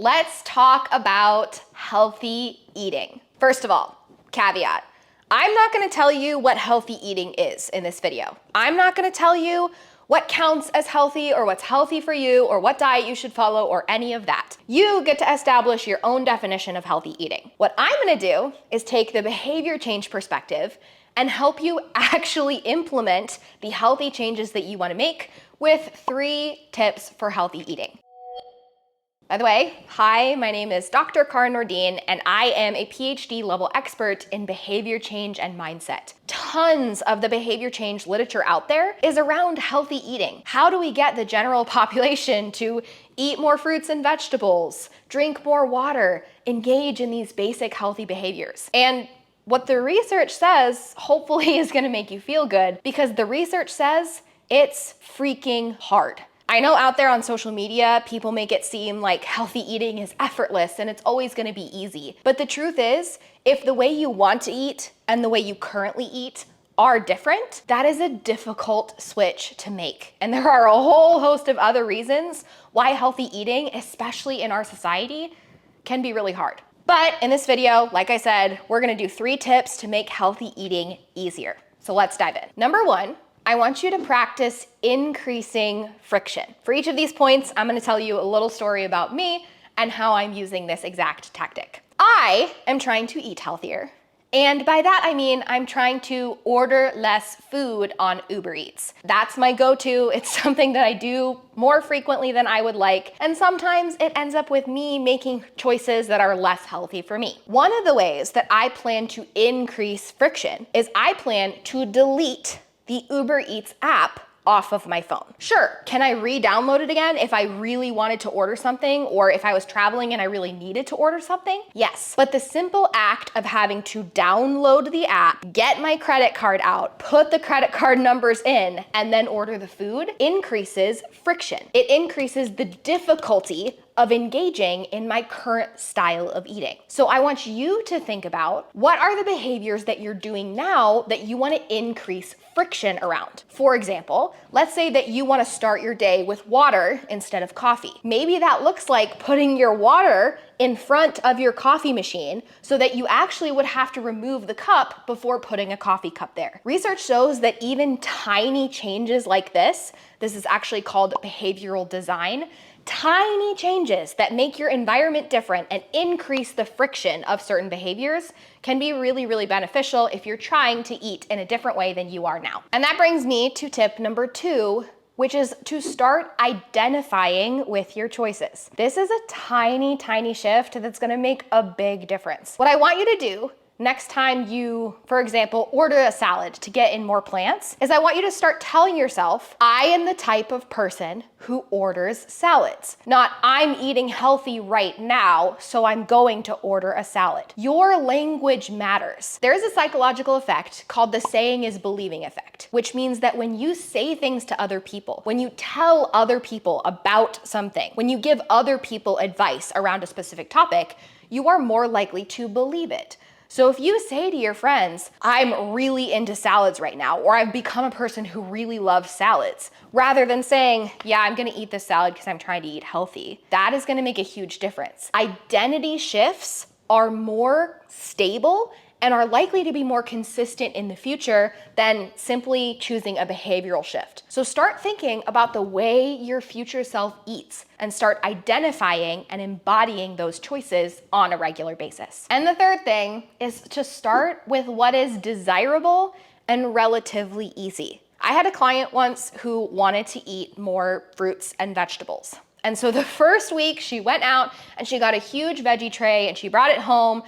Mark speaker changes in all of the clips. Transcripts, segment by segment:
Speaker 1: Let's talk about healthy eating. First of all, caveat. I'm not gonna tell you what healthy eating is in this video. I'm not gonna tell you what counts as healthy or what's healthy for you or what diet you should follow or any of that. You get to establish your own definition of healthy eating. What I'm gonna do is take the behavior change perspective and help you actually implement the healthy changes that you wanna make with 3 tips for healthy eating. By the way, hi, my name is Dr. Karin Nordin, and I am a PhD level expert in behavior change and mindset. Tons of the behavior change literature out there is around healthy eating. How do we get the general population to eat more fruits and vegetables, drink more water, engage in these basic healthy behaviors? And what the research says, hopefully, is gonna make you feel good, because the research says it's freaking hard. I know out there on social media, people make it seem like healthy eating is effortless and it's always gonna be easy. But the truth is, if the way you want to eat and the way you currently eat are different, that is a difficult switch to make. And there are a whole host of other reasons why healthy eating, especially in our society, can be really hard. But in this video, like I said, we're gonna do 3 tips to make healthy eating easier. So let's dive in. Number 1, I want you to practice increasing friction. For each of these points, I'm gonna tell you a little story about me and how I'm using this exact tactic. I am trying to eat healthier. And by that, I mean I'm trying to order less food on Uber Eats. That's my go-to. It's something that I do more frequently than I would like. And sometimes it ends up with me making choices that are less healthy for me. One of the ways that I plan to increase friction is I plan to delete the Uber Eats app off of my phone. Sure, can I re-download it again if I really wanted to order something, or if I was traveling and I really needed to order something? Yes, but the simple act of having to download the app, get my credit card out, put the credit card numbers in, and then order the food increases friction. It increases the difficulty of engaging in my current style of eating. So I want you to think about, what are the behaviors that you're doing now that you want to increase friction around? For example, let's say that you want to start your day with water instead of coffee. Maybe that looks like putting your water in front of your coffee machine so that you actually would have to remove the cup before putting a coffee cup there. Research shows that even tiny changes like this is actually called behavioral design. Tiny changes that make your environment different and increase the friction of certain behaviors can be really, really beneficial if you're trying to eat in a different way than you are now. And that brings me to tip number 2, which is to start identifying with your choices. This is a tiny, tiny shift that's gonna make a big difference. What I want you to do next time you, for example, order a salad to get in more plants, is I want you to start telling yourself, I am the type of person who orders salads. Not, I'm eating healthy right now, so I'm going to order a salad. Your language matters. There's a psychological effect called the saying is believing effect, which means that when you say things to other people, when you tell other people about something, when you give other people advice around a specific topic, you are more likely to believe it. So if you say to your friends, I'm really into salads right now, or I've become a person who really loves salads, rather than saying, yeah, I'm gonna eat this salad because I'm trying to eat healthy, that is gonna make a huge difference. Identity shifts are more stable and are likely to be more consistent in the future than simply choosing a behavioral shift. So start thinking about the way your future self eats and start identifying and embodying those choices on a regular basis. And the third thing is to start with what is desirable and relatively easy. I had a client once who wanted to eat more fruits and vegetables. And so the first week she went out and she got a huge veggie tray and she brought it home.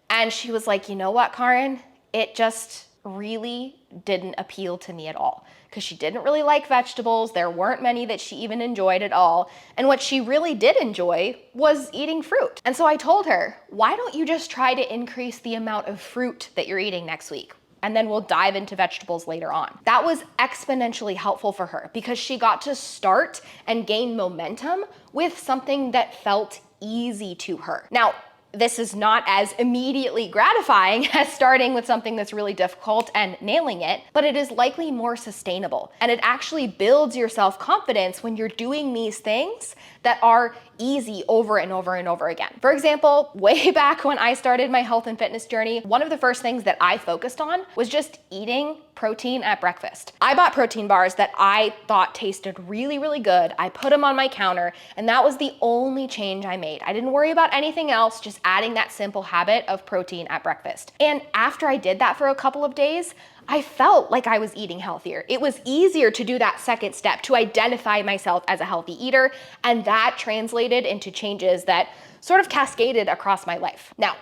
Speaker 1: And she was like, you know what, Karin? It just really didn't appeal to me at all, because she didn't really like vegetables. There weren't many that she even enjoyed at all. And what she really did enjoy was eating fruit. And so I told her, why don't you just try to increase the amount of fruit that you're eating next week? And then we'll dive into vegetables later on. That was exponentially helpful for her because she got to start and gain momentum with something that felt easy to her. Now, this is not as immediately gratifying as starting with something that's really difficult and nailing it, but it is likely more sustainable. And it actually builds your self-confidence when you're doing these things that are easy over and over and over again. For example, way back when I started my health and fitness journey, one of the first things that I focused on was just eating protein at breakfast. I bought protein bars that I thought tasted really, really good. I put them on my counter, and that was the only change I made. I didn't worry about anything else, just adding that simple habit of protein at breakfast. And after I did that for a couple of days, I felt like I was eating healthier. It was easier to do that second step, to identify myself as a healthy eater, and that translated into changes that sort of cascaded across my life. Now,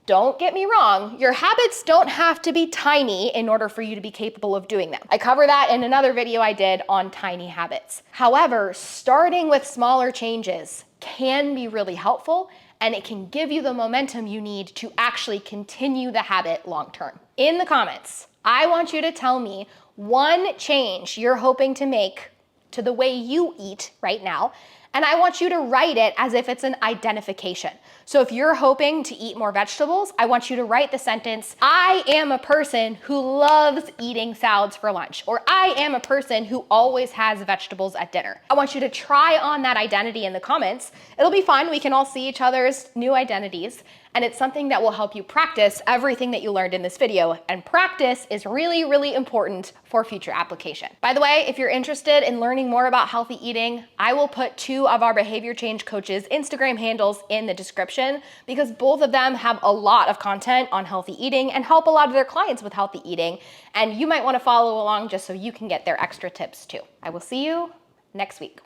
Speaker 1: don't get me wrong, your habits don't have to be tiny in order for you to be capable of doing them. I cover that in another video I did on tiny habits. However, starting with smaller changes can be really helpful, and it can give you the momentum you need to actually continue the habit long term. In the comments, I want you to tell me one change you're hoping to make to the way you eat right now, and I want you to write it as if it's an identification. So if you're hoping to eat more vegetables, I want you to write the sentence, I am a person who loves eating salads for lunch, or I am a person who always has vegetables at dinner. I want you to try on that identity in the comments. It'll be fun. We can all see each other's new identities, and it's something that will help you practice everything that you learned in this video. And practice is really, really important for future application. By the way, if you're interested in learning more about healthy eating, I will put 2 of our behavior change coaches' Instagram handles in the description, because both of them have a lot of content on healthy eating and help a lot of their clients with healthy eating. And you might want to follow along just so you can get their extra tips too. I will see you next week.